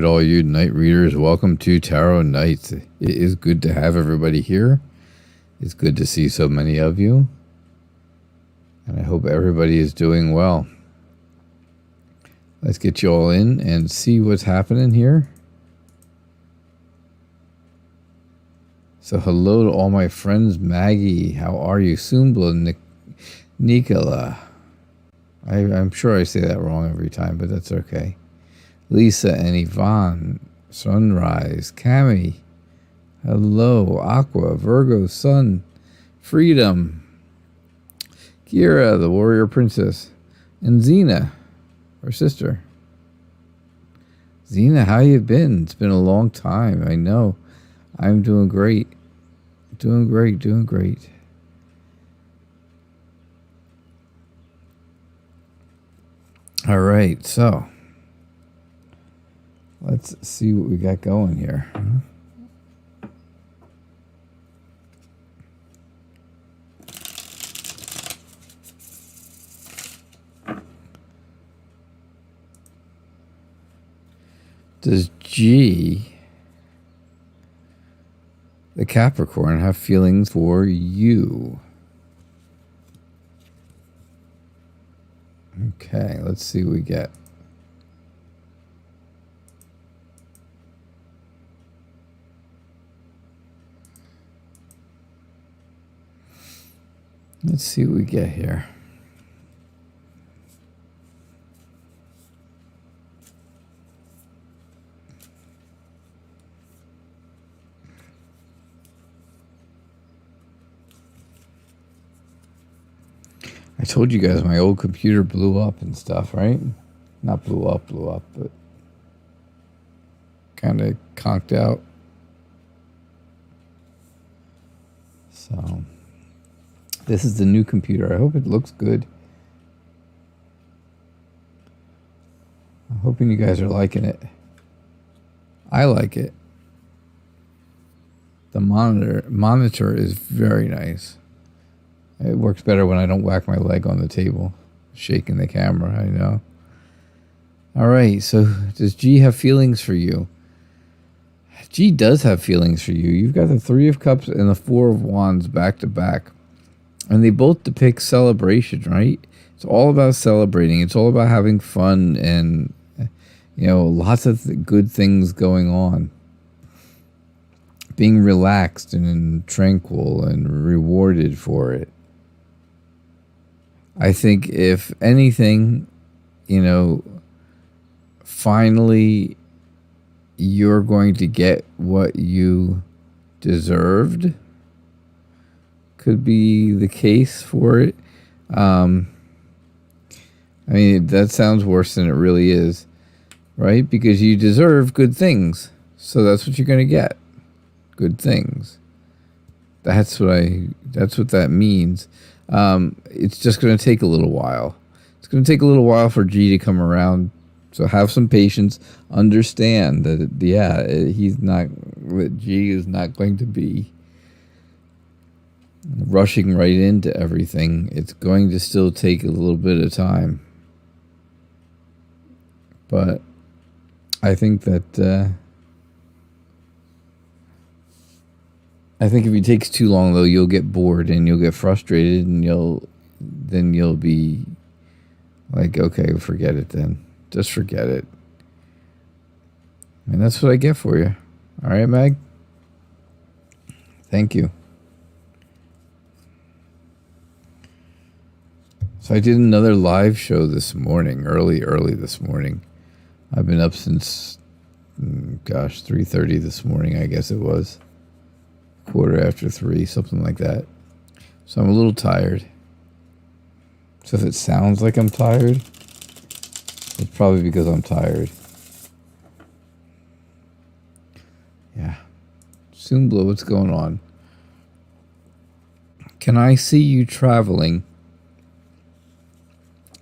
right, all you night readers, welcome to Tarot Nights. It is good to have everybody here. It's good to see so many of you. And I hope everybody is doing well. Let's get you all in and see what's happening here. So hello to all my friends. Maggie, how are you? Sumbla, Nicola. I'm sure I say that wrong every time, but that's okay. Lisa and Yvonne, Sunrise, Cami, hello, Aqua, Virgo, Sun, Freedom, Kira, the Warrior Princess, and Xena, her sister. Xena, how you been? It's been a long time, I know. I'm doing great. Doing great. All right, so let's see what we got going here. Does G, the Capricorn, have feelings for you? Okay, let's see what we get. Let's see what we get here. I told you guys my old computer blew up and stuff, right? Not blew up, but kind of conked out. So this is the new computer. I hope it looks good. I'm hoping you guys are liking it. I like it. The monitor is very nice. It works better when I don't whack my leg on the table, shaking the camera, I know. All right, so does G have feelings for you? G does have feelings for you. You've got the Three of Cups and the Four of Wands back to back. And they both depict celebration, right? It's all about celebrating. It's all about having fun and, you know, lots of good things going on. Being relaxed and tranquil and rewarded for it. I think if anything, you know, finally you're going to get what you deserved. Could be the case for it. I mean, that sounds worse than it really is, right? Because you deserve good things. So that's what you're going to get. Good things. That's what that means. It's just going to take a little while. It's going to take a little while for G to come around. So have some patience. Understand that, G is not going to be rushing right into everything. It's going to still take a little bit of time. But I think that if it takes too long, though, you'll get bored and you'll get frustrated, and you'll be like, okay, forget it then. Just forget it. And that's what I get for you. All right, Mag? Thank you. So I did another live show this morning, early this morning. I've been up since, 3:30 this morning, I guess it was. 3:15, something like that. So I'm a little tired. So if it sounds like I'm tired, it's probably because I'm tired. Yeah. Sumbla, what's going on? Can I see you traveling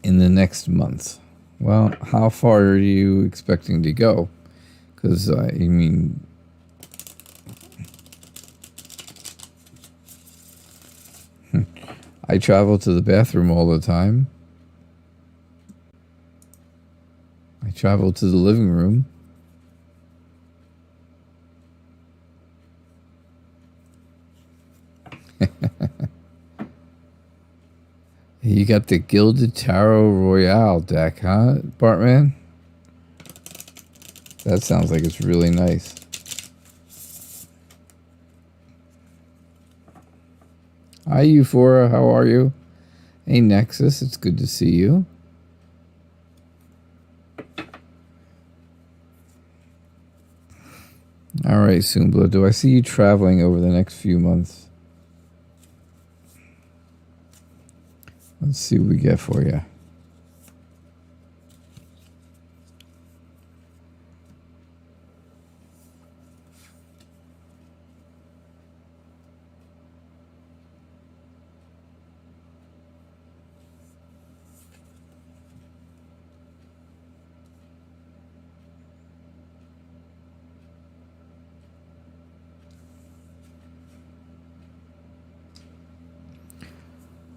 in the next month? Well, how far are you expecting to go? Because, I travel to the bathroom all the time. I travel to the living room. You got the Gilded Tarot Royale deck, huh, Bartman? That sounds like it's really nice. Hi, Euphora. How are you? Hey, Nexus. It's good to see you. All right, Sumbla. Do I see you traveling over the next few months? Let's see what we get for you.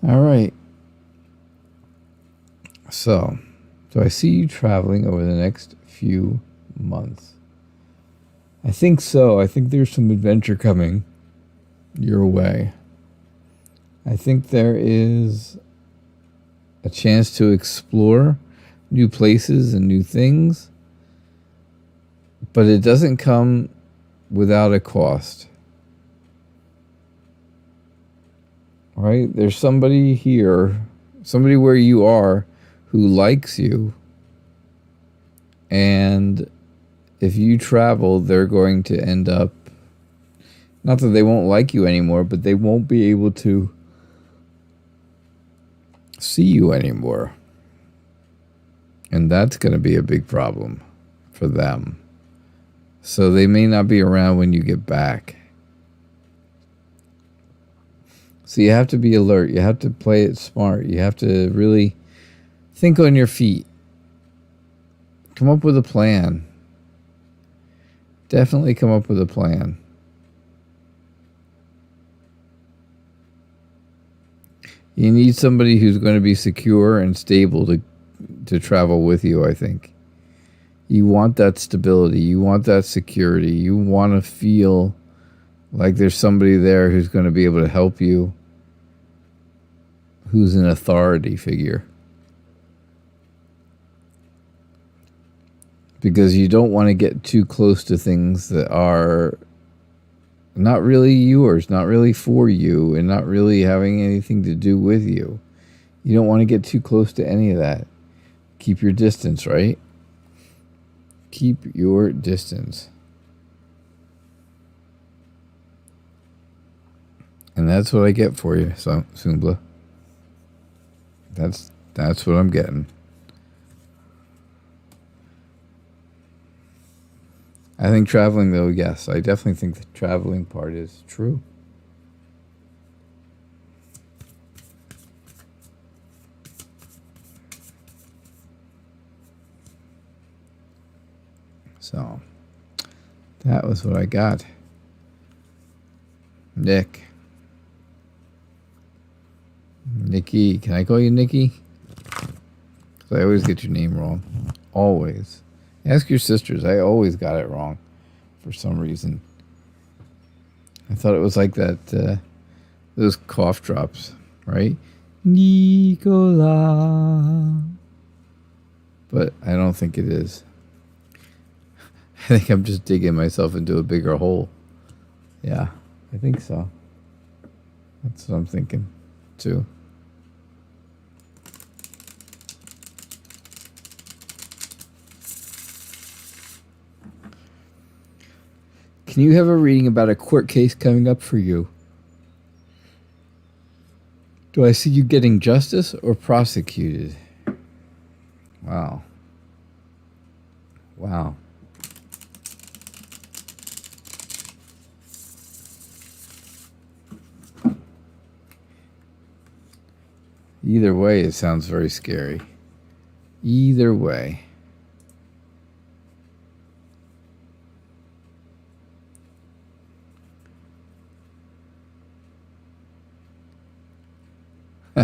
All right. So, do I see you traveling over the next few months? I think so. I think there's some adventure coming your way. I think there is a chance to explore new places and new things, but it doesn't come without a cost. Right? There's somebody here, somebody where you are, who likes you, and if you travel, they're going to end up, not that they won't like you anymore, but they won't be able to see you anymore. And that's going to be a big problem for them. So they may not be around when you get back. So you have to be alert. You have to play it smart. You have to really think on your feet. Come up with a plan. Definitely come up with a plan. You need somebody who's going to be secure and stable to travel with you, I think. You want that stability. You want that security. You want to feel like there's somebody there who's going to be able to help you, who's an authority figure. Because you don't want to get too close to things that are not really yours, not really for you, and not really having anything to do with you. You don't want to get too close to any of that. Keep your distance, right? Keep your distance. And that's what I get for you, so Sumbla. That's what I'm getting. I think traveling, though, yes. I definitely think the traveling part is true. So, that was what I got. Nick. Nikki. Can I call you Nikki? Because I always get your name wrong. Always. Ask your sisters. I always got it wrong for some reason. I thought it was like that, those cough drops, right? Nicola. But I don't think it is. I think I'm just digging myself into a bigger hole. Yeah, I think so. That's what I'm thinking, too. Can you have a reading about a court case coming up for you? Do I see you getting justice or prosecuted? Wow. Wow. Either way, it sounds very scary. Either way.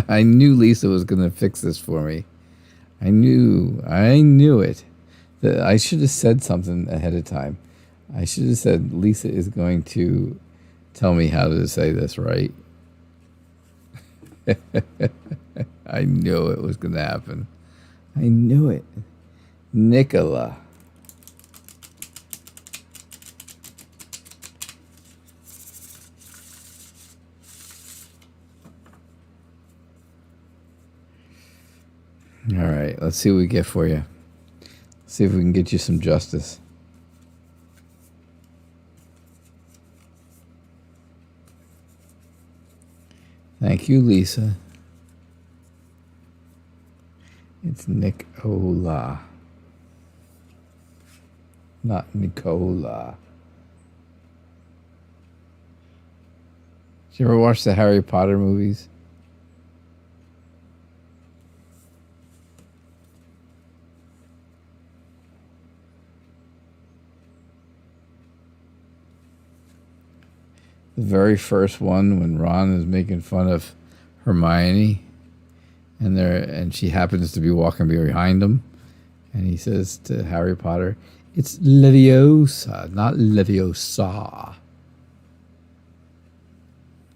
I knew Lisa was going to fix this for me. I knew it. I should have said something ahead of time. I should have said, Lisa is going to tell me how to say this right. I knew it was going to happen. I knew it. Nicola. All right, let's see what we get for you. See if we can get you some justice. Thank you, Lisa. It's Nicola. Not Nicola. Did you ever watch the Harry Potter movies? The very first one, when Ron is making fun of Hermione, and she happens to be walking behind him, and he says to Harry Potter, "It's Leviosa, not Leviosa."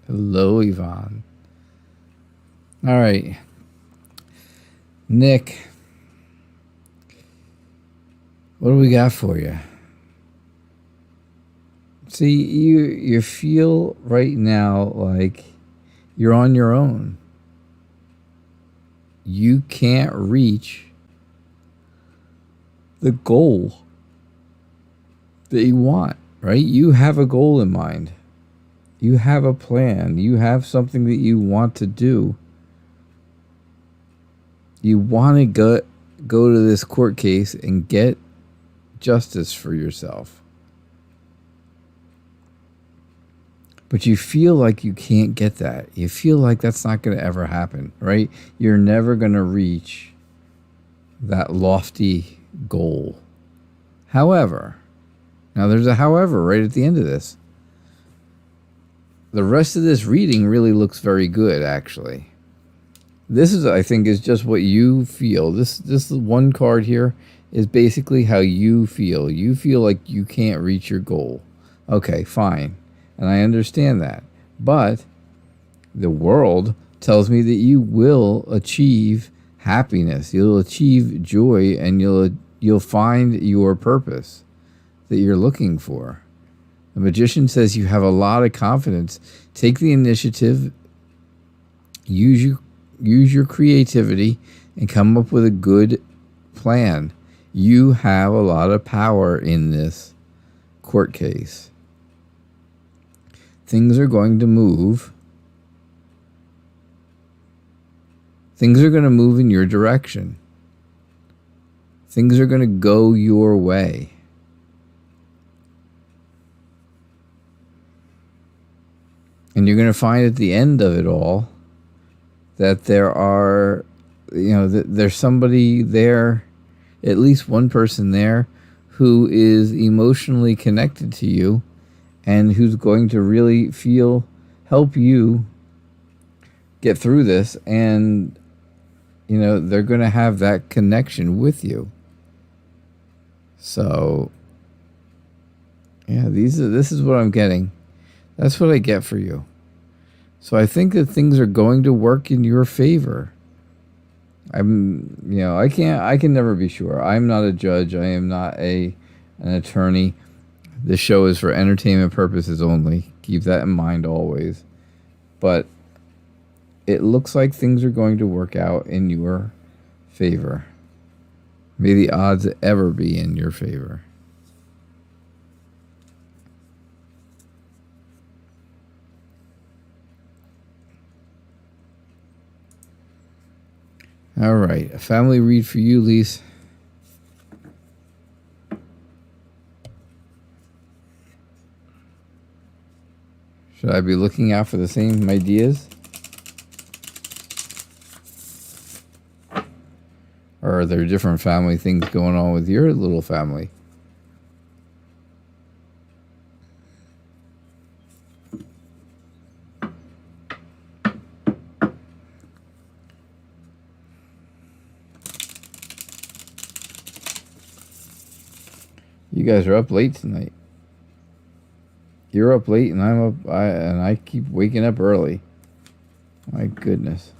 Hello, Yvonne. All right, Nick, what do we got for you? See, you feel right now like you're on your own. You can't reach the goal that you want, right? You have a goal in mind. You have a plan. You have something that you want to do. You want to go to this court case and get justice for yourself. But you feel like you can't get that. You feel like that's not going to ever happen, right? You're never going to reach that lofty goal. However, now there's a however right at the end of this. The rest of this reading really looks very good, actually. This is, I think, is just what you feel. This one card here is basically how you feel. You feel like you can't reach your goal. Okay, fine. And I understand that. But the world tells me that you will achieve happiness. You'll achieve joy, and you'll find your purpose that you're looking for. The Magician says you have a lot of confidence. Take the initiative. Use your creativity and come up with a good plan. You have a lot of power in this court case. Things are going to move. Things are going to move in your direction. Things are going to go your way. And you're going to find at the end of it all that there's somebody there, at least one person there, who is emotionally connected to you and who's going to really help you get through this. And, they're going to have that connection with you. So, yeah, this is what I'm getting. That's what I get for you. So I think that things are going to work in your favor. I can never be sure. I'm not a judge. I am not an attorney. This show is for entertainment purposes only. Keep that in mind always. But it looks like things are going to work out in your favor. May the odds ever be in your favor. All right, a family read for you, Lise. Should I be looking out for the same ideas? Or are there different family things going on with your little family? You guys are up late tonight. You're up late and I'm up, and I keep waking up early. My goodness.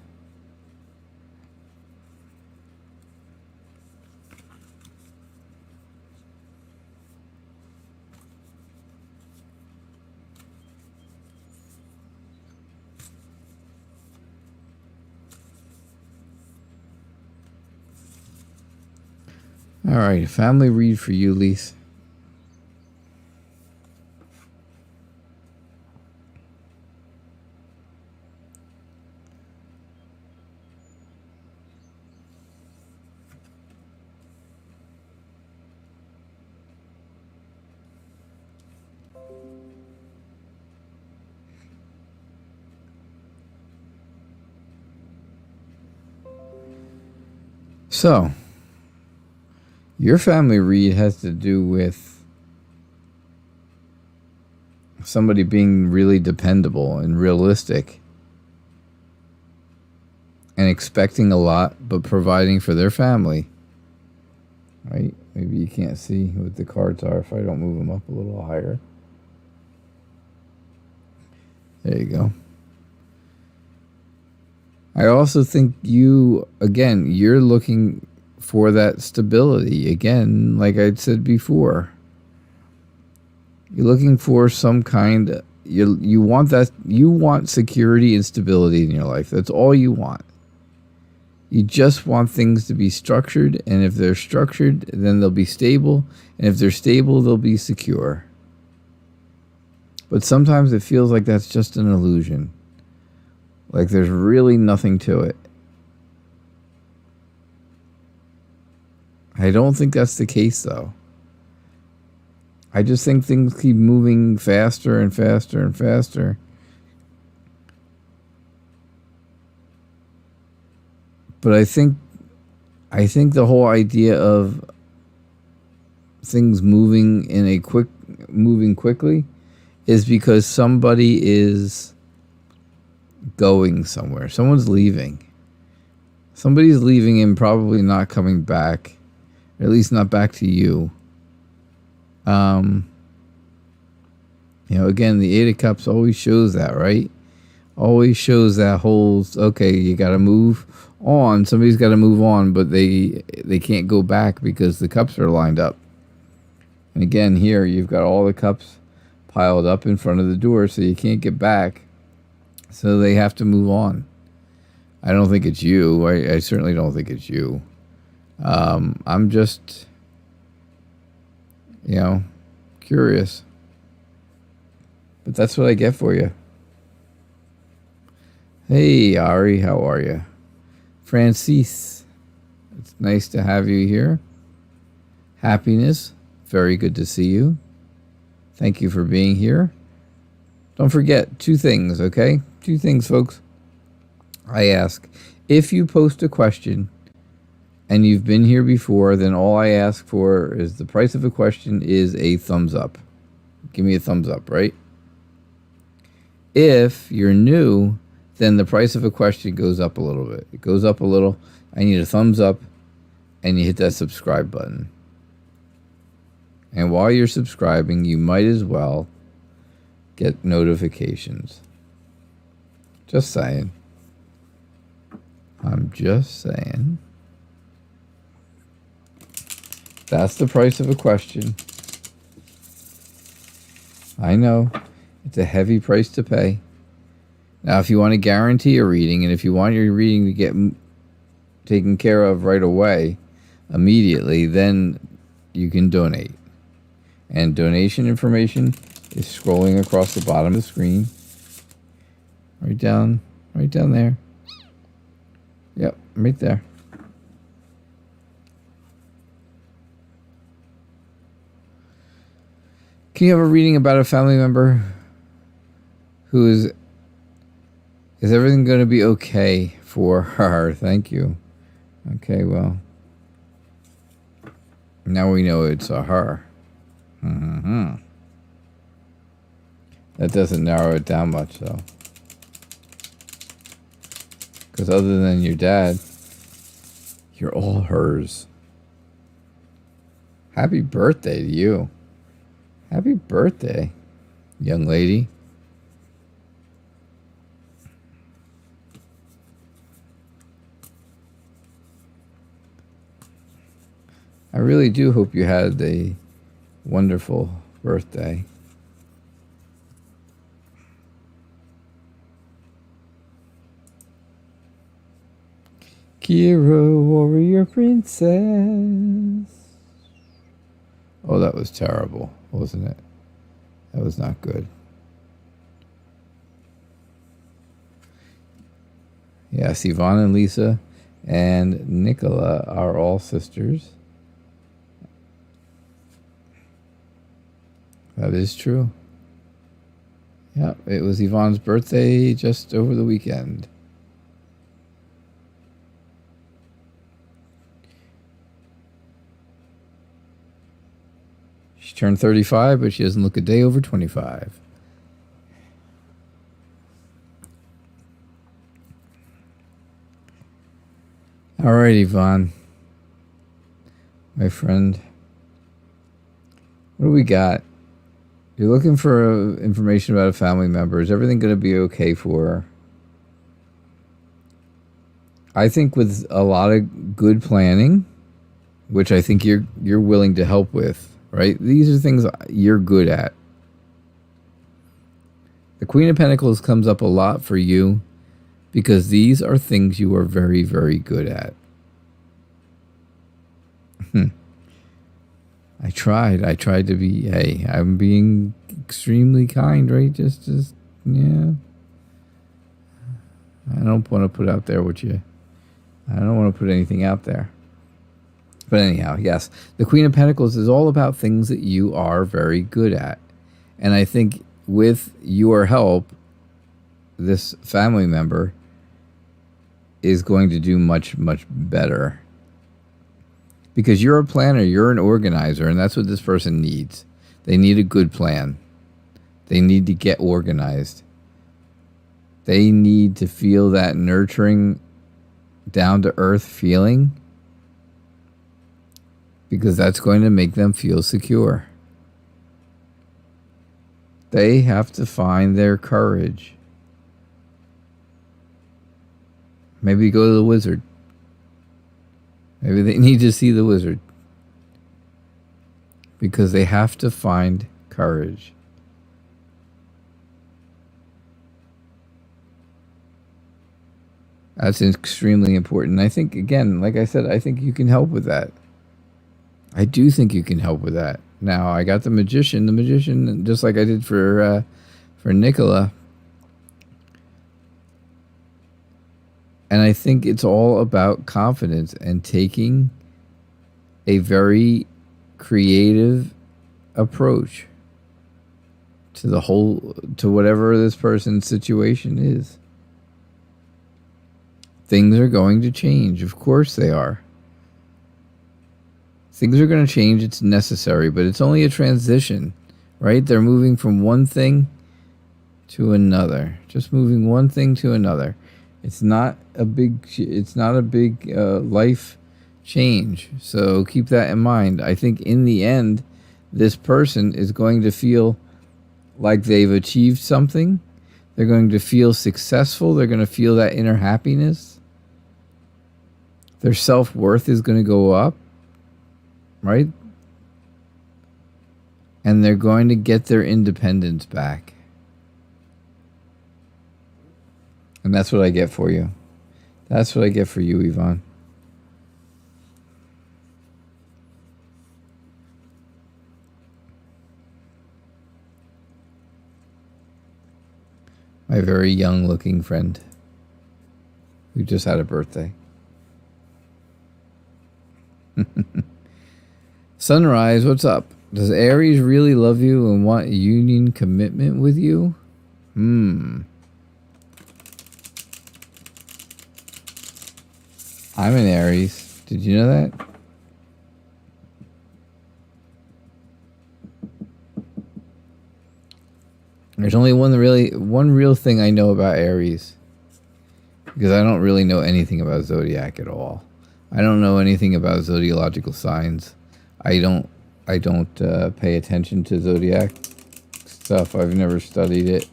All right, family read for you, Lise. So, your family read has to do with somebody being really dependable and realistic and expecting a lot, but providing for their family. Right? Maybe you can't see what the cards are if I don't move them up a little higher. There you go. I also think you, again, you're looking for that stability. Again, like I said before, you're looking for some kind, you want that, you want security and stability in your life. That's all you want. You just want things to be structured, and if they're structured, then they'll be stable, and if they're stable, they'll be secure. But sometimes it feels like that's just an illusion. Like there's really nothing to it. I don't think that's the case, though. I just think things keep moving faster and faster and faster. But I think the whole idea of things moving quickly is because somebody is going somewhere. Someone's leaving. Somebody's leaving and probably not coming back. Or at least not back to you. Again, the Eight of Cups always shows that, right? Always shows that whole, okay, you got to move on. Somebody's got to move on, but they can't go back because the cups are lined up. And again, here, you've got all the cups piled up in front of the door, so you can't get back. So they have to move on. I don't think it's you. I certainly don't think it's you. I'm just, curious. But that's what I get for you. Hey, Ari, how are you? Francis, it's nice to have you here. Happiness, very good to see you. Thank you for being here. Don't forget 2 things, okay? 2 things, folks. I ask, if you post a question and you've been here before, then all I ask for is the price of a question is a thumbs up. Give me a thumbs up, right? If you're new, then the price of a question goes up a little bit. It goes up a little. I need a thumbs up, and you hit that subscribe button. And while you're subscribing, you might as well get notifications. Just saying. I'm just saying. That's the price of a question. I know. It's a heavy price to pay. Now, if you want to guarantee a reading, and if you want your reading to get taken care of right away, immediately, then you can donate. And donation information is scrolling across the bottom of the screen. Right down there. Yep, right there. Can you have a reading about a family member who is everything going to be okay for her? Thank you. Okay, well, now we know it's a her. Mm-hmm. That doesn't narrow it down much, though. Because other than your dad, you're all hers. Happy birthday to you. Happy birthday, young lady. I really do hope you had a wonderful birthday. Ciro, warrior princess. Oh, that was terrible, wasn't it? That was not good. Yes, Yvonne and Lisa and Nicola are all sisters. That is true. Yep, it was Yvonne's birthday just over the weekend. She turned 35, but she doesn't look a day over 25. All right, Yvonne, my friend. What do we got? You're looking for information about a family member. Is everything going to be okay for her? I think with a lot of good planning, which I think you're willing to help with, right? These are things you're good at. The Queen of Pentacles comes up a lot for you because these are things you are very, very good at. I tried to be, hey, I'm being extremely kind, right? Just, yeah. I don't want to put out there what you, I don't want to put anything out there. But anyhow, yes, the Queen of Pentacles is all about things that you are very good at. And I think with your help, this family member is going to do much, much better. Because you're a planner, you're an organizer, and that's what this person needs. They need a good plan. They need to get organized. They need to feel that nurturing, down-to-earth feeling, because that's going to make them feel secure. They have to find their courage. Maybe go to the wizard. Maybe they need to see the wizard. Because they have to find courage. That's extremely important. I think, again, like I said, I think you can help with that. I do think you can help with that. Now, I got the magician. The magician, just like I did for Nicola. And I think it's all about confidence and taking a very creative approach to to whatever this person's situation is. Things are going to change. Of course they are. Things are going to change. It's necessary, but it's only a transition, right? They're moving from one thing to another. Just moving one thing to another. It's not a big life change. So keep that in mind. I think in the end, this person is going to feel like they've achieved something. They're going to feel successful. They're going to feel that inner happiness. Their self-worth is going to go up, right? And they're going to get their independence back. And that's what I get for you. That's what I get for you, Yvonne. My very young-looking friend who just had a birthday. Sunrise, what's up? Does Aries really love you and want a union commitment with you? I'm an Aries. Did you know that? There's only one real thing I know about Aries. Because I don't really know anything about zodiac at all. I don't know anything about zodiological signs. I don't pay attention to zodiac stuff. I've never studied it.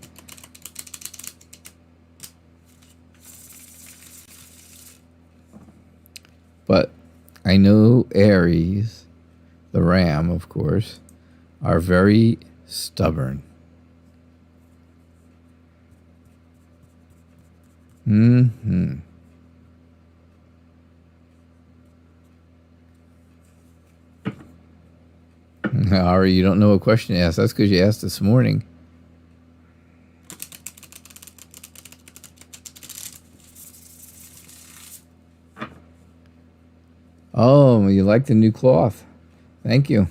But I know Aries, the ram, of course, are very stubborn. Ari, you don't know what question to ask. That's because you asked this morning. Oh, you like the new cloth. Thank you.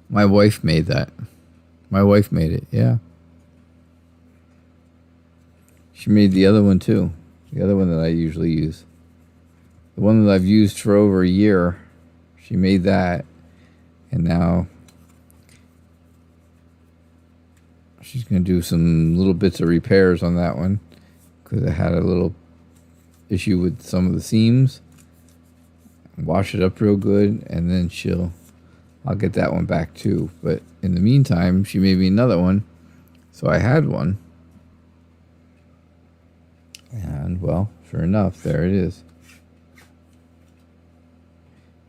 My wife made that. My wife made it, yeah. She made the other one too. The other one that I usually use. The one that I've used for over a year. She made that. And now she's going to do some little bits of repairs on that one. Because I had a little issue with some of the seams. Wash it up real good. And then I'll get that one back too. But in the meantime, she made me another one. So I had one. And, well, sure enough, there it is.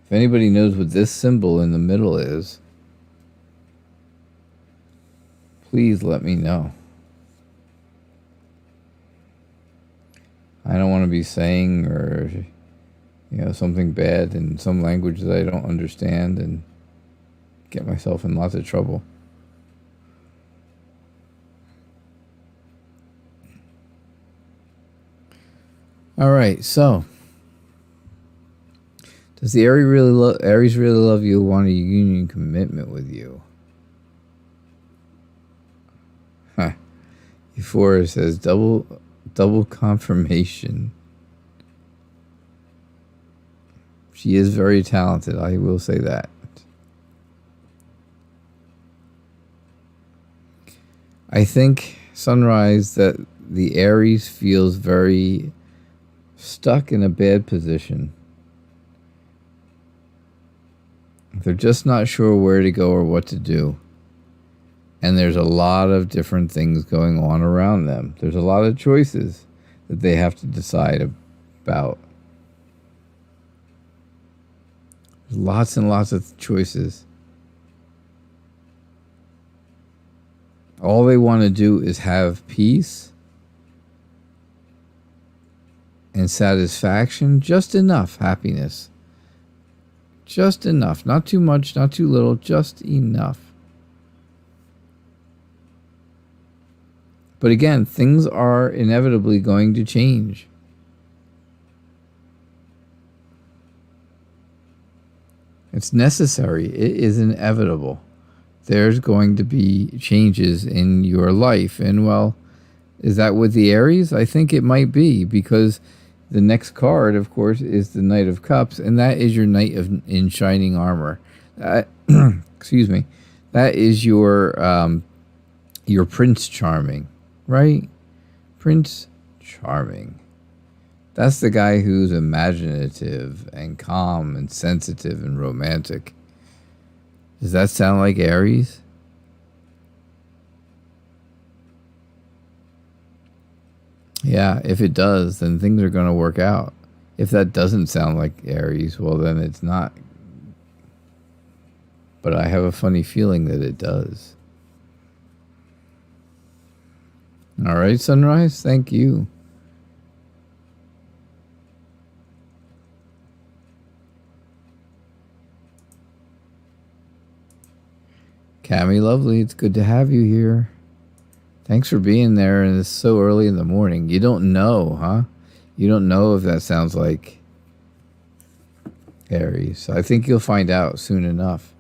If anybody knows what this symbol in the middle is, please let me know. I don't want to be saying or, something bad in some language that I don't understand and get myself in lots of trouble. All right, so does the Aries really love you, want a union commitment with you? Huh. Euphoria says double confirmation. She is very talented, I will say that. I think, Sunrise, that the Aries feels very stuck in a bad position. They're just not sure where to go or what to do. And there's a lot of different things going on around them. There's a lot of choices that they have to decide about. There's lots and lots of choices. All they want to do is have peace and satisfaction, just enough happiness. Just enough. Not too much, not too little, just enough. But again, things are inevitably going to change. It's necessary. It is inevitable. There's going to be changes in your life. And, well, is that with the Aries? I think it might be, because the next card, of course, is the Knight of Cups, and that is your Knight in Shining Armor. Excuse me. That is your Prince Charming, right? Prince Charming. That's the guy who's imaginative and calm and sensitive and romantic. Does that sound like Aries? Yeah, if it does, then things are going to work out. If that doesn't sound like Aries, well, then it's not. But I have a funny feeling that it does. All right, Sunrise, thank you. Cammy Lovely, it's good to have you here. Thanks for being there, and it's so early in the morning. You don't know, huh? You don't know if that sounds like Aries. I think you'll find out soon enough.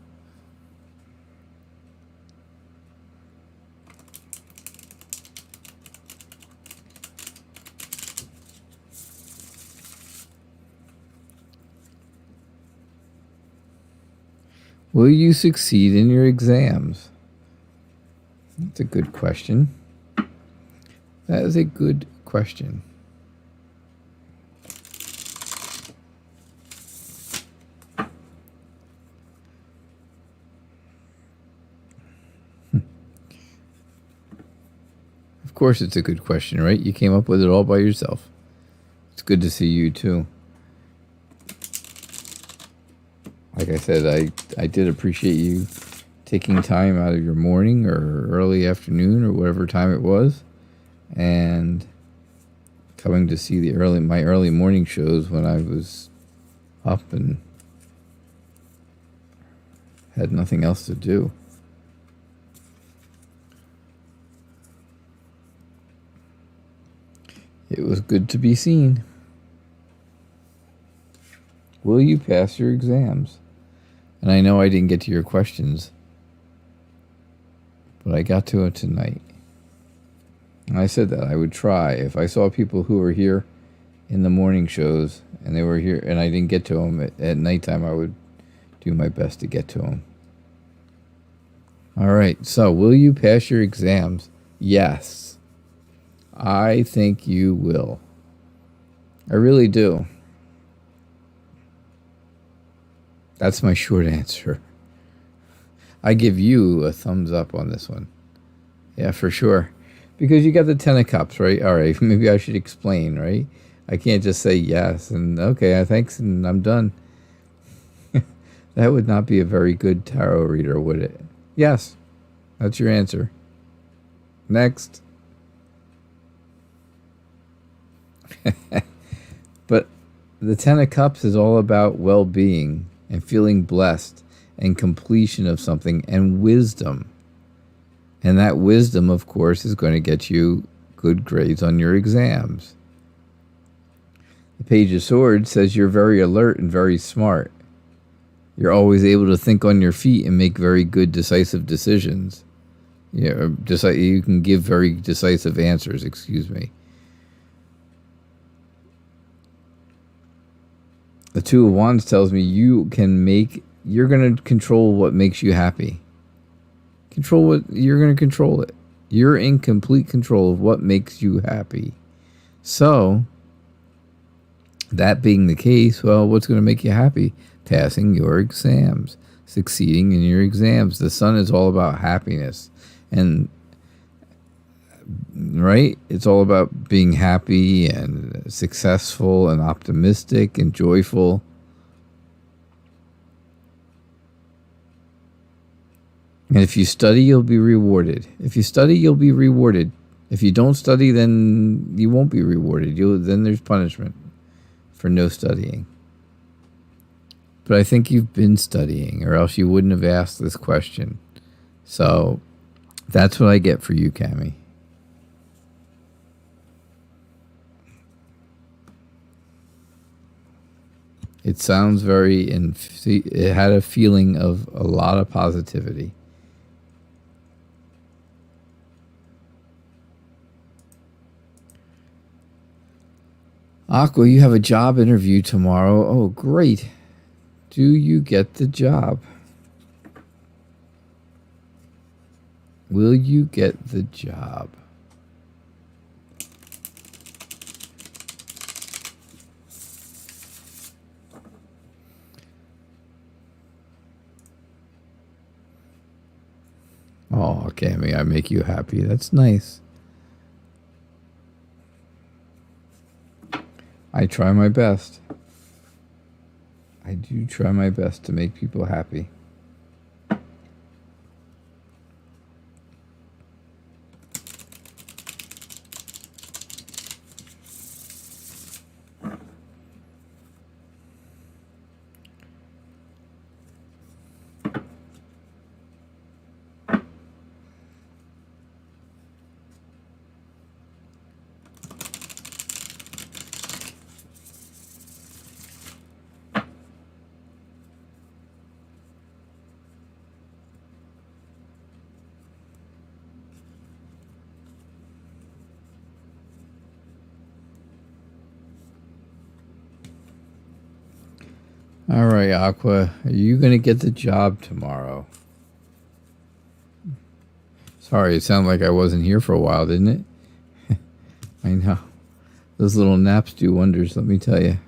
Will you succeed in your exams? That's a good question. That is a good question. Of course it's a good question, right? You came up with it all by yourself. It's good to see you too. Like I said, I did appreciate you taking time out of your morning or early afternoon or whatever time it was, and coming to see my early morning shows when I was up and had nothing else to do. It was good to be seen. Will you pass your exams? And I know I didn't get to your questions, but I got to it tonight. And I said that I would try. If I saw people who were here in the morning shows and they were here and I didn't get to them at nighttime, I would do my best to get to them. All right, so will you pass your exams? Yes. I think you will. I really do. That's my short answer. I give you a thumbs up on this one. Yeah, for sure. Because you got the 10 of Cups, right? All right, maybe I should explain, right? I can't just say yes and okay, thanks, and I'm done. That would not be a very good tarot reader, would it? Yes, that's your answer. Next. But the 10 of Cups is all about well-being and feeling blessed and completion of something and wisdom. And that wisdom, of course, is going to get you good grades on your exams. The Page of Swords says you're very alert and very smart. You're always able to think on your feet and make very good, decisive decisions. You can give very decisive answers, excuse me. The Two of Wands tells me you're going to control what makes you happy. You're going to control it. You're in complete control of what makes you happy. So, that being the case, well, what's going to make you happy? Passing your exams, succeeding in your exams. The Sun is all about happiness. And, right? It's all about being happy and successful and optimistic and joyful. And if you study, you'll be rewarded. If you study, you'll be rewarded. If you don't study, then you won't be rewarded. Then there's punishment for no studying. But I think you've been studying, or else you wouldn't have asked this question. So that's what I get for you, Cammie. It sounds it had a feeling of a lot of positivity. Aqua, you have a job interview tomorrow. Oh, great. Do you get the job? Will you get the job? Oh, Cammie, I make you happy. That's nice. I try my best. I do try my best to make people happy. All right, Aqua, are you going to get the job tomorrow? Sorry, it sounded like I wasn't here for a while, didn't it? I know. Those little naps do wonders, let me tell you.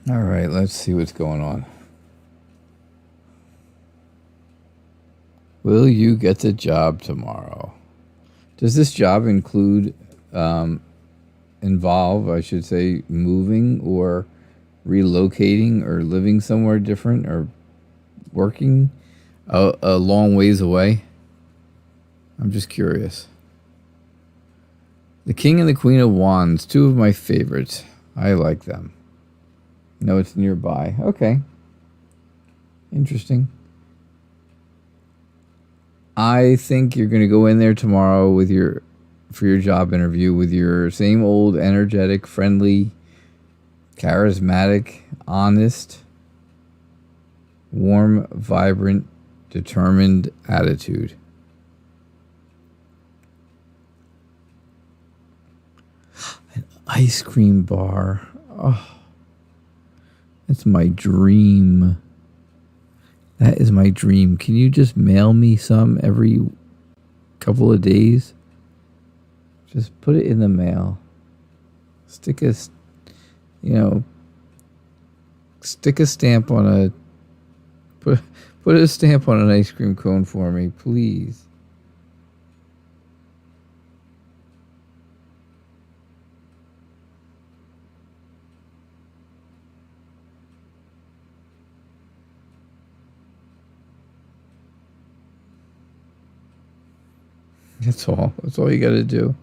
All right, let's see what's going on. Will you get the job tomorrow? Does this job involve, I should say, moving or relocating or living somewhere different or working a long ways away? I'm just curious. The King and the Queen of Wands, two of my favorites. I like them. No, it's nearby. Okay. Interesting. I think you're going to go in there tomorrow with for your job interview with your same old energetic, friendly, charismatic, honest, warm, vibrant, determined attitude. An ice cream bar. Oh, that's my dream. That is my dream. Can you just mail me some every couple of days? Just put it in the mail. Stick a stamp on put a stamp on an ice cream cone for me, please. That's all. That's all you got to do.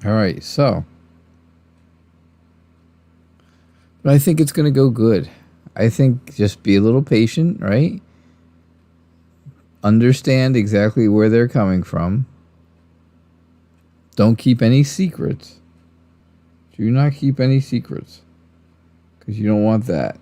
All right, so. But I think it's going to go good. I think just be a little patient, right? Understand exactly where they're coming from. Don't keep any secrets. Do not keep any secrets, because you don't want that.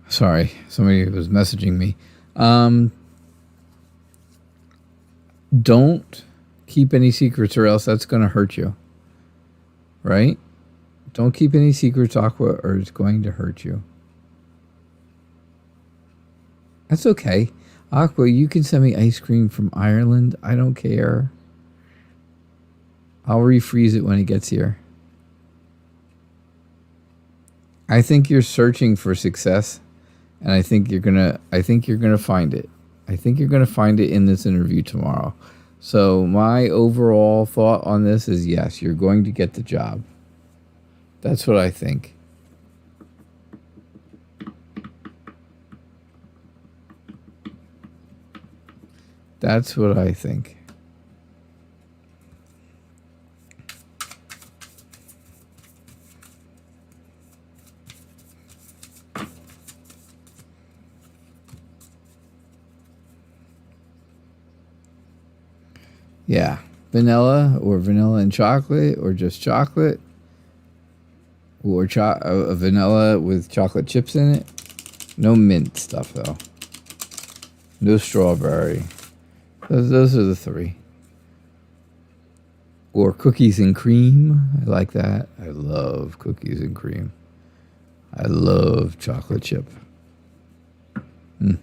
Sorry, somebody was messaging me. Don't keep any secrets, or else that's going to hurt you. Right? Don't keep any secrets, Aqua, or it's going to hurt you. That's okay. Aqua, you can send me ice cream from Ireland. I don't care. I'll refreeze it when it gets here. I think you're searching for success, and I think you're gonna find it. I think you're gonna find it in this interview tomorrow. So my overall thought on this is yes, you're going to get the job. That's what I think. That's what I think. Yeah, vanilla and chocolate, or just chocolate, or vanilla with chocolate chips in it. No mint stuff though. No strawberry. Those are the three. Or cookies and cream. I like that. I love cookies and cream. I love chocolate chip. I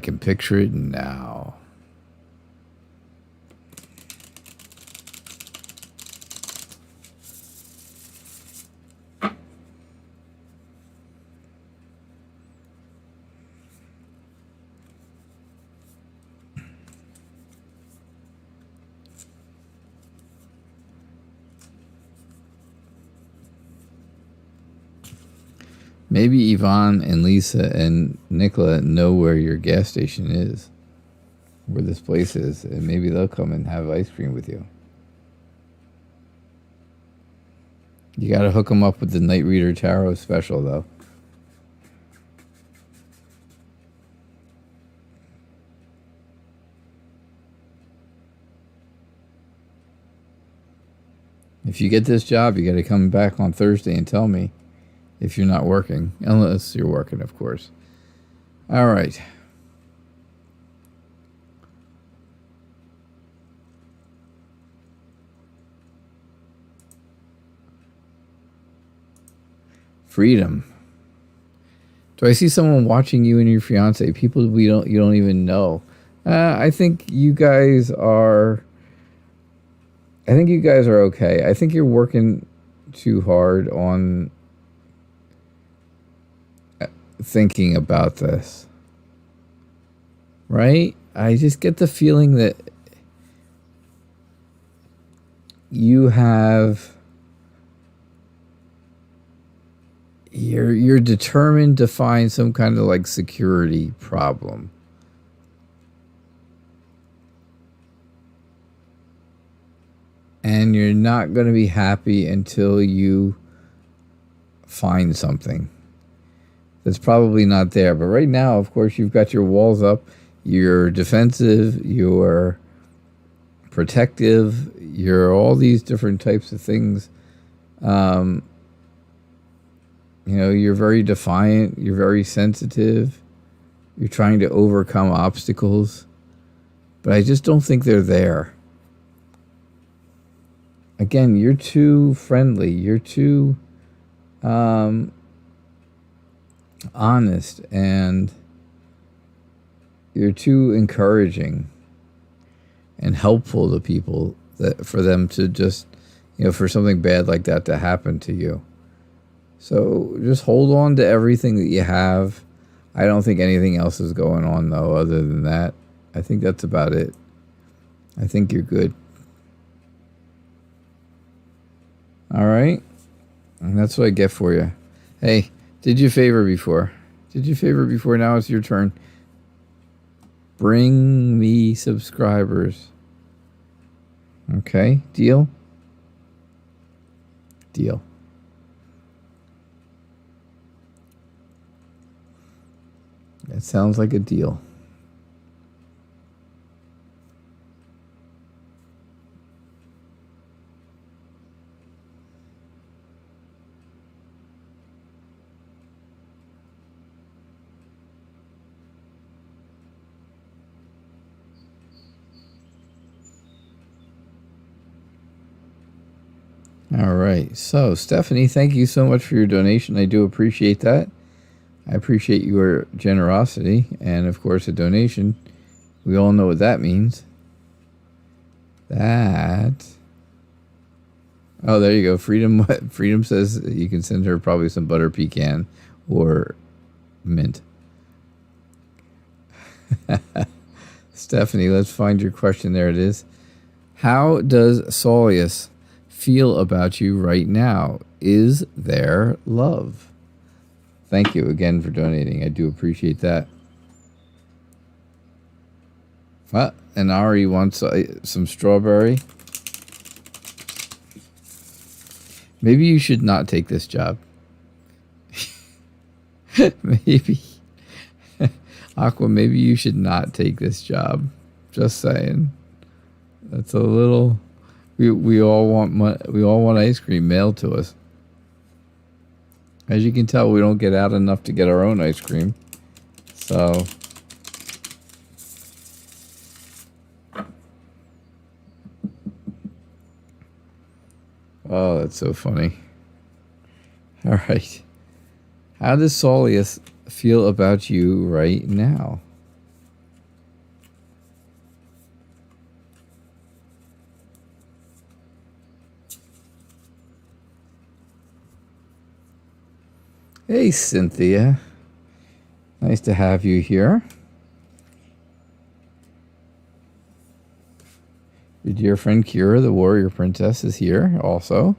can picture it now. Maybe Yvonne and Lisa and Nicola know where your gas station is, where this place is, and maybe they'll come and have ice cream with you. You got to hook them up with the Night Reader Tarot special, though. If you get this job, you got to come back on Thursday and tell me. If you're not working, unless you're working, of course. All right. Freedom. Do I see someone watching you and your fiance? People you don't even know. I think you guys are. I think you guys are okay. I think you're working too hard on thinking about this. Right? I just get the feeling that you have. You're determined to find some kind of like security problem. And you're not going to be happy until you find something that's probably not there. But right now, of course, you've got your walls up. You're defensive. You're protective. You're all these different types of things. You're very defiant. You're very sensitive. You're trying to overcome obstacles. But I just don't think they're there. Again, you're too friendly. You're too honest, and you're too encouraging and helpful to people for them to just, for something bad like that to happen to you. So just hold on to everything that you have. I don't think anything else is going on, though, other than that. I think that's about it. I think you're good. All right. And that's what I get for you. Hey, did you favor before? Now it's your turn. Bring me subscribers. Okay. Deal? Deal. That sounds like a deal. All right. So, Stephanie, thank you so much for your donation. I do appreciate that. I appreciate your generosity. And, of course, a donation. We all know what that means. Oh, there you go. Freedom says you can send her probably some butter pecan or mint. Stephanie, let's find your question. There it is. How does Saulius feel about you right now? Is there love? Thank you again for donating. I do appreciate that. And Ari wants some strawberry. Maybe you should not take this job. Maybe. Aqua, maybe you should not take this job. Just saying. That's a little... We all want ice cream mailed to us. As you can tell, we don't get out enough to get our own ice cream. So... Oh, that's so funny. All right. How does Saulius feel about you right now? Hey, Cynthia. Nice to have you here. Your dear friend Kira, the warrior princess, is here also.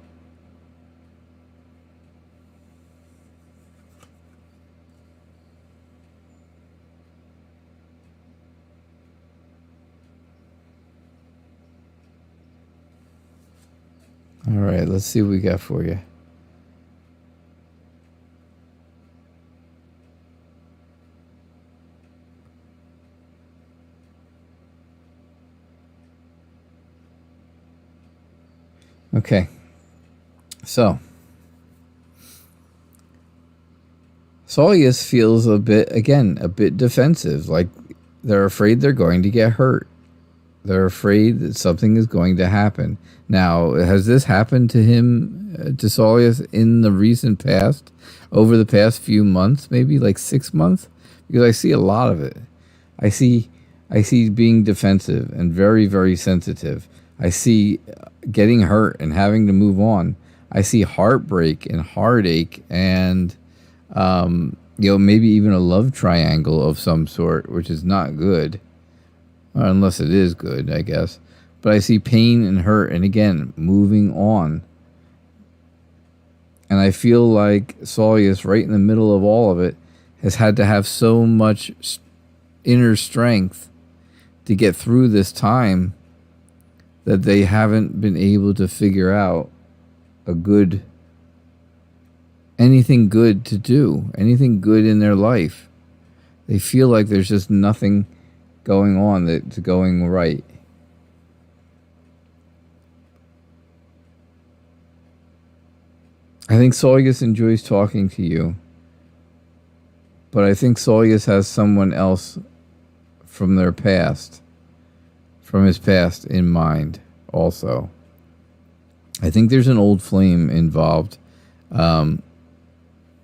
All right, let's see what we got for you. Okay, so Saulius feels a bit defensive, like they're afraid they're going to get hurt. They're afraid that something is going to happen. Now, has this happened to him, to Solius, in the recent past? Over the past few months, maybe like 6 months? Because I see a lot of it. I see being defensive and very, very sensitive. I see getting hurt and having to move on. I see heartbreak and heartache and, maybe even a love triangle of some sort, which is not good. Unless it is good, I guess. But I see pain and hurt and, again, moving on. And I feel like Solius, right in the middle of all of it, has had to have so much inner strength to get through this time that they haven't been able to figure out anything good to do, anything good in their life. They feel like there's just nothing going on that's going right. I think Solius enjoys talking to you, but I think Solius has someone else from their past, from his past in mind also. I think there's an old flame involved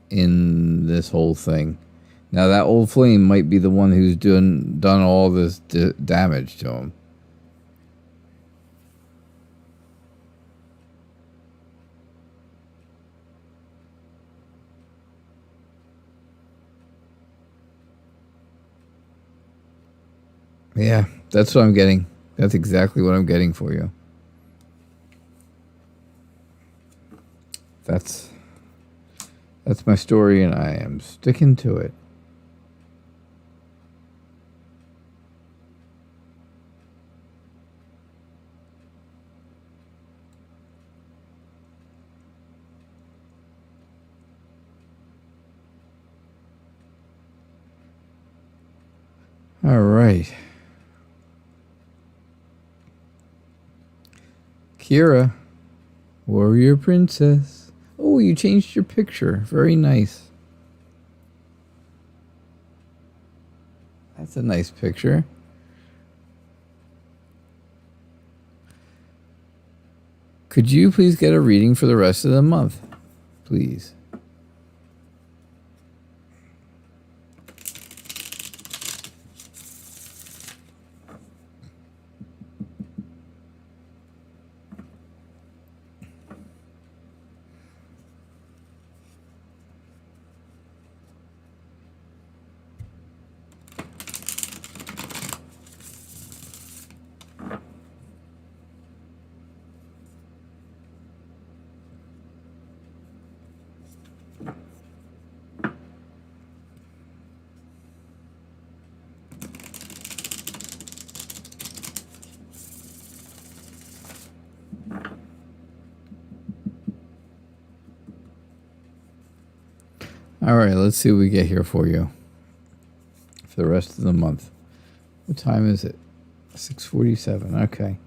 in this whole thing. Now, that old flame might be the one who's done all this damage to him. Yeah, that's what I'm getting. That's exactly what I'm getting for you. That's my story, and I am sticking to it. All right. Kira, warrior princess. Oh, you changed your picture. Very nice. That's a nice picture. Could you please get a reading for the rest of the month? Please. All right, let's see what we get here for you for the rest of the month. What time is it? 6:47. Okay.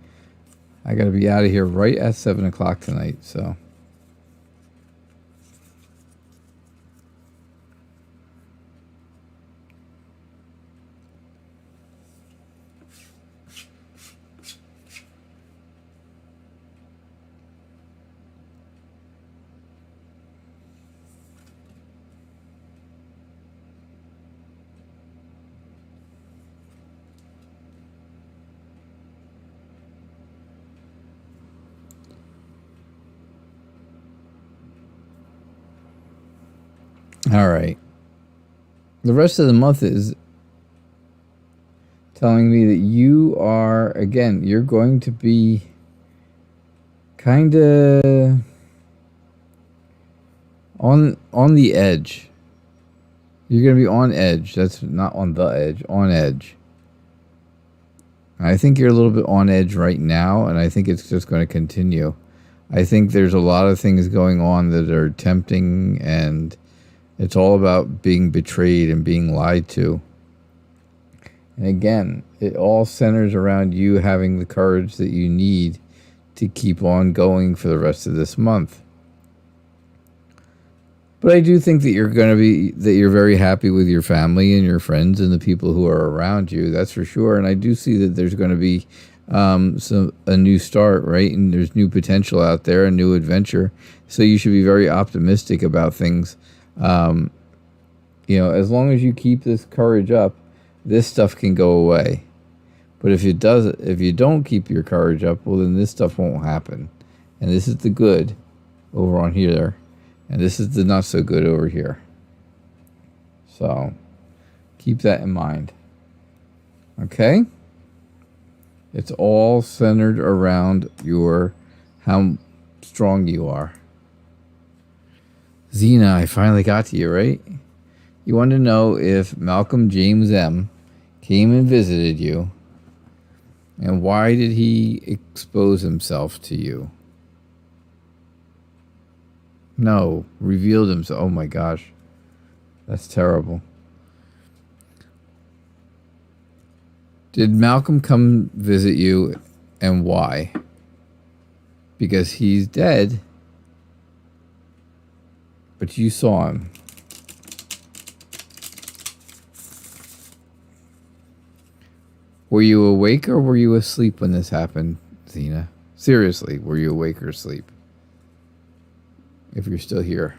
I got to be out of here right at 7 o'clock tonight, so. All right. The rest of the month is telling me that you are, again, you're going to be kind of on the edge. You're going to be on edge. That's not on the edge, on edge. I think you're a little bit on edge right now, and I think it's just going to continue. I think there's a lot of things going on that are tempting, and it's all about being betrayed and being lied to. And again, it all centers around you having the courage that you need to keep on going for the rest of this month. But I do think that you're very happy with your family and your friends and the people who are around you. That's for sure. And I do see that there's going to be so a new start, right? And there's new potential out there, a new adventure. So you should be very optimistic about things. As long as you keep this courage up, this stuff can go away. But if you don't keep your courage up, well, then this stuff won't happen. And this is the good over on here, and this is the not so good over here. So keep that in mind. Okay? It's all centered around how strong you are. Xena, I finally got to you, right? You want to know if Malcolm James M. came and visited you, and why did he expose himself to you? No, revealed himself. Oh my gosh. That's terrible. Did Malcolm come visit you, and why? Because he's dead, but you saw him. Were you awake or were you asleep when this happened, Xena? Seriously, were you awake or asleep? If you're still here.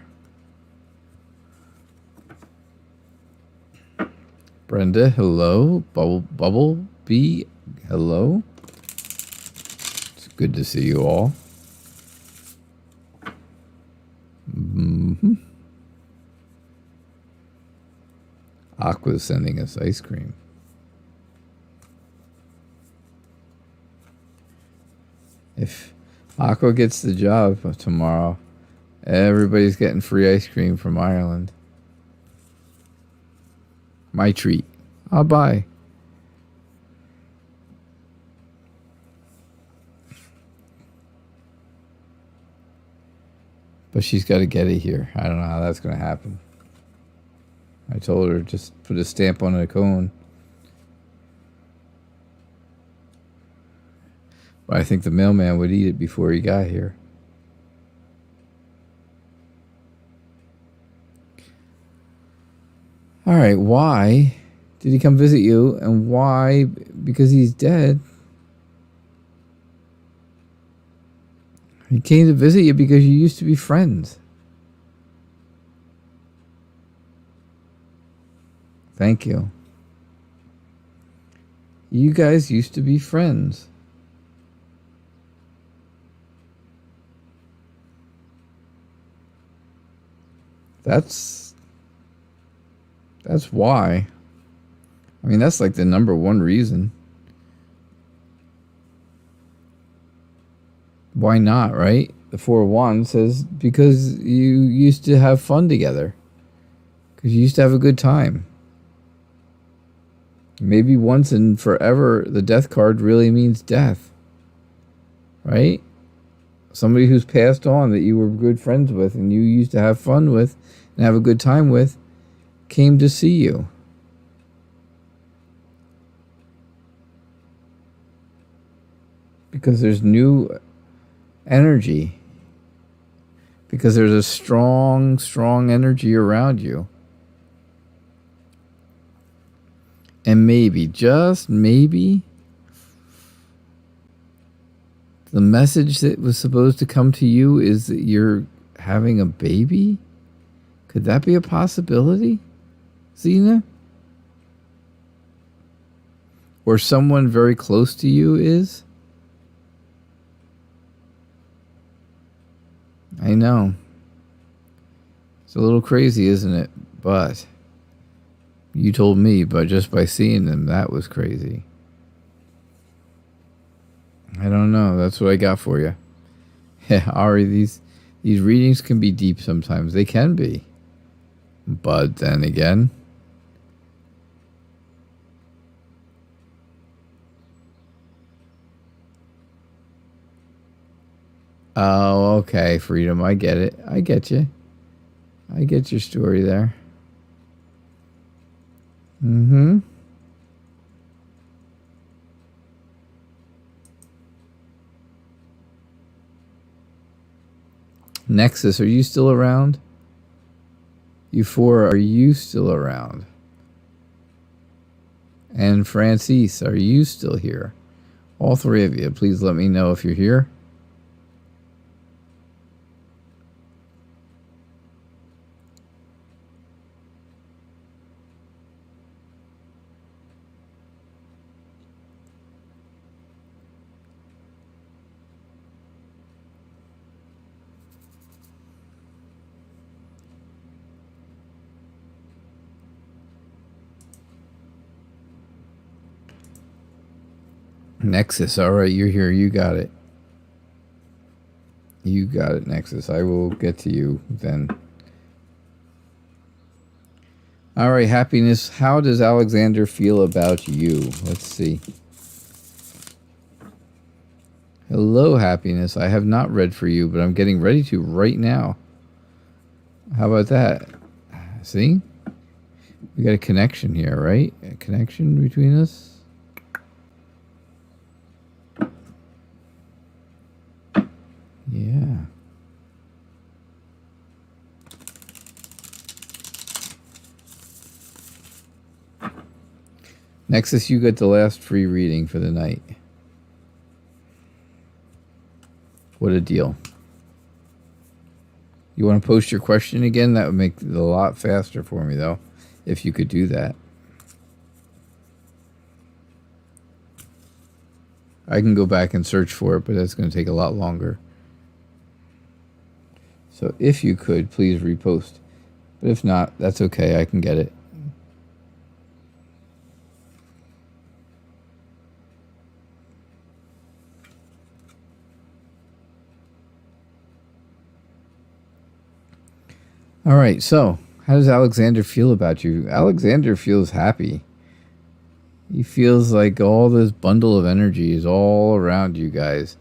Brenda, hello. Bubble B, hello. It's good to see you all. Aqua's sending us ice cream. If Aqua gets the job tomorrow, everybody's getting free ice cream from Ireland. My treat. I'll buy. But she's got to get it here. I don't know how that's going to happen. I told her just put a stamp on a cone. But I think the mailman would eat it before he got here. All right, why did he come visit you? And why? Because he's dead. He came to visit you because you used to be friends. Thank you. You guys used to be friends. That's why. I mean, that's like the number one reason. Why not, right? The 4 of Wands says because you used to have fun together. Because you used to have a good time. Maybe once and forever, the death card really means death. Right? Somebody who's passed on that you were good friends with and you used to have fun with and have a good time with came to see you. Because there's new energy. Because there's a strong, strong energy around you. And maybe, just maybe, the message that was supposed to come to you is that you're having a baby? Could that be a possibility, Xena? Or someone very close to you is? I know. It's a little crazy, isn't it? But you told me, but just by seeing them, that was crazy. I don't know. That's what I got for you. Yeah, Ari, these readings can be deep sometimes. They can be. But then again, oh, okay, Freedom. I get it. I get you. I get your story there. Mm-hmm. Nexus, are you still around? You 4, are you still around? And Francis, are you still here? All three of you, please let me know if you're here. Nexus, all right, you're here. You got it. You got it, Nexus. I will get to you then. All right, happiness. How does Alexander feel about you? Let's see. Hello, happiness. I have not read for you, but I'm getting ready to right now. How about that? See? We got a connection here, right? A connection between us? Yeah. Nexus, you got the last free reading for the night. What a deal. You want to post your question again? That would make it a lot faster for me, though, if you could do that. I can go back and search for it, but that's going to take a lot longer. So if you could, please repost. But if not, that's okay. I can get it. All right, so how does Alexander feel about you? Alexander feels happy. He feels like all this bundle of energy is all around you guys.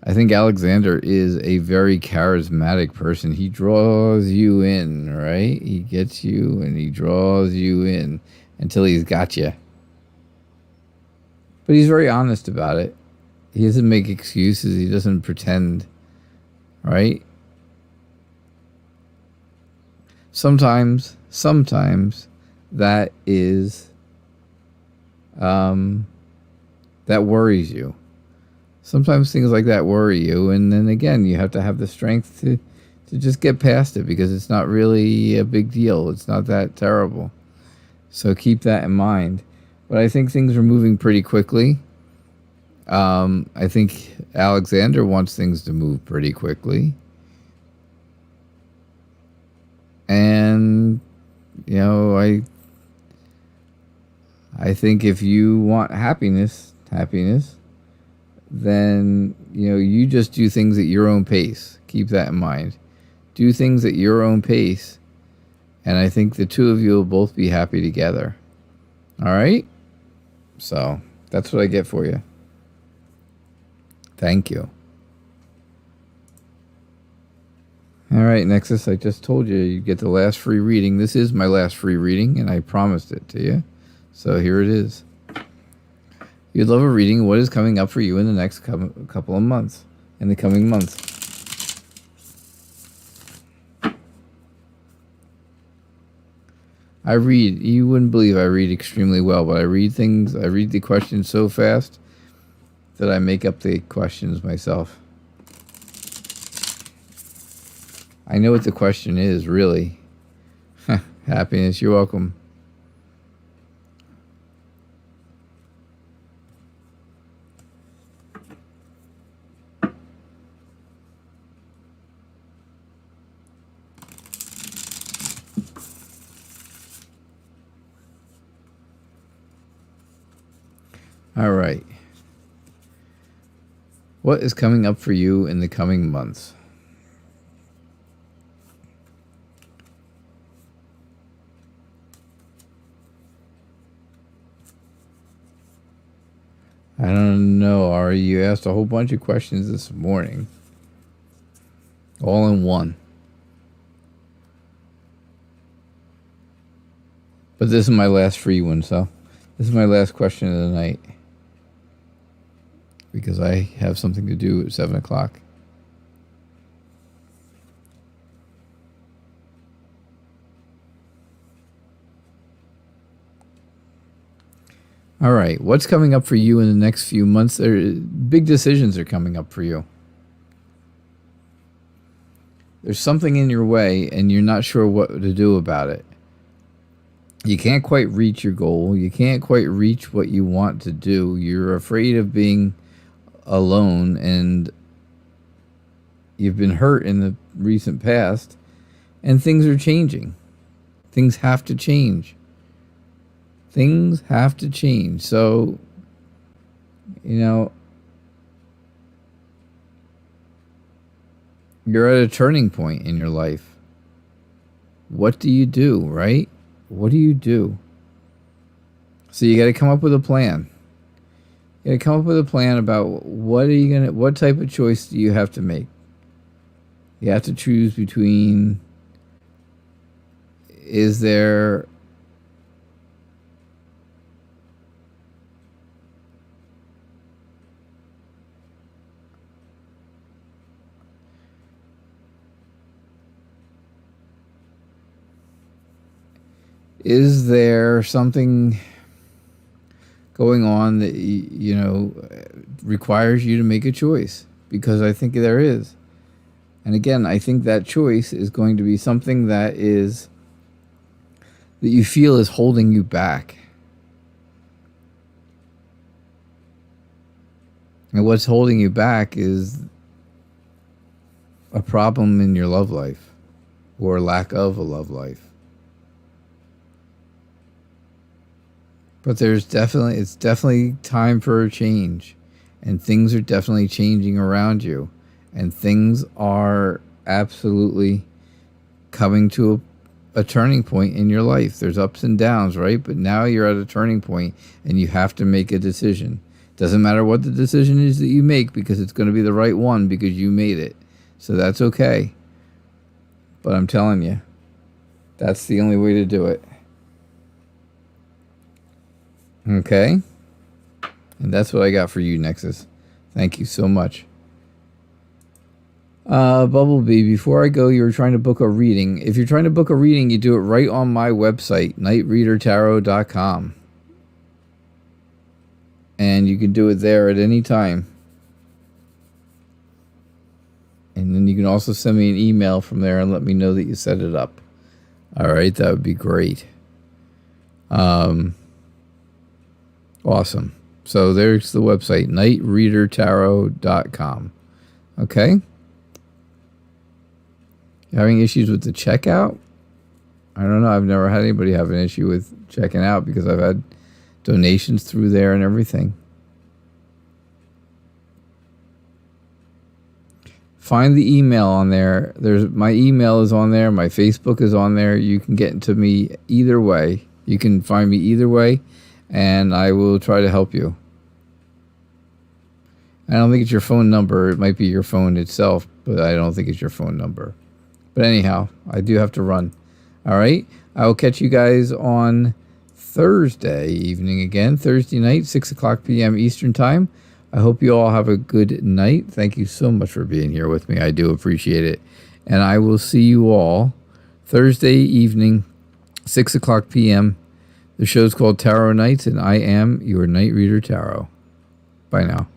I think Alexander is a very charismatic person. He draws you in, right? He gets you and he draws you in until he's got you. But he's very honest about it. He doesn't make excuses. He doesn't pretend, right? Sometimes that is, that worries you. Sometimes things like that worry you, and then again, you have to have the strength to just get past it because it's not really a big deal. It's not that terrible. So keep that in mind. But I think things are moving pretty quickly. I think Alexander wants things to move pretty quickly. And, you know, I think if you want happiness, then, you know, you just do things at your own pace. Keep that in mind. Do things at your own pace, and I think the two of you will both be happy together. All right? So, that's what I get for you. Thank you. All right, Nexus, I just told you you get the last free reading. This is my last free reading, and I promised it to you. So here it is. You'd love a reading. What is coming up for you in the next couple of months? In the coming months. I read. You wouldn't believe I read extremely well, but I read things. I read the questions so fast that I make up the questions myself. I know what the question is, really. Happiness, you're welcome. All right. What is coming up for you in the coming months? I don't know, Ari. You asked a whole bunch of questions this morning. All in one. But this is my last free one, so this is my last question of the night. Because I have something to do at 7 o'clock. All right, what's coming up for you in the next few months? Big decisions are coming up for you. There's something in your way, and you're not sure what to do about it. You can't quite reach your goal. You can't quite reach what you want to do. You're afraid of being alone, and you've been hurt in the recent past, and things are changing. Things have to change. Things have to change. So, you're at a turning point in your life. What do you do, right? What do you do? So you got to come up with a plan. You got to come up with a plan about what type of choice do you have to make? You have to choose between, is there something going on that requires you to make a choice? Because I think there is. And again, I think that choice is going to be something that you feel is holding you back. And what's holding you back is a problem in your love life, or lack of a love life. But it's definitely time for a change, and things are definitely changing around you, and things are absolutely coming to a turning point in your life. There's ups and downs, right? But now you're at a turning point, and you have to make a decision. Doesn't matter what the decision is that you make, because it's going to be the right one because you made it. So that's okay. But I'm telling you, that's the only way to do it. Okay? And that's what I got for you, Nexus. Thank you so much. Bumblebee, before I go, you were trying to book a reading. If you're trying to book a reading, you do it right on my website, TheKnightReaderTarot.com. And you can do it there at any time. And then you can also send me an email from there and let me know that you set it up. All right, that would be great. Awesome. So there's the website, TheKnightReaderTarot.com. Okay? You having issues with the checkout? I don't know. I've never had anybody have an issue with checking out because I've had donations through there and everything. Find the email on there. My email is on there. My Facebook is on there. You can get to me either way. You can find me either way, and I will try to help you. I don't think it's your phone number. It might be your phone itself, but I don't think it's your phone number. But anyhow, I do have to run. All right? I will catch you guys on Thursday evening again. Thursday night, 6 o'clock p.m. Eastern Time. I hope you all have a good night. Thank you so much for being here with me. I do appreciate it. And I will see you all Thursday evening, 6 o'clock p.m. The show's called Tarot Nights, and I am your Night Reader Tarot. Bye now.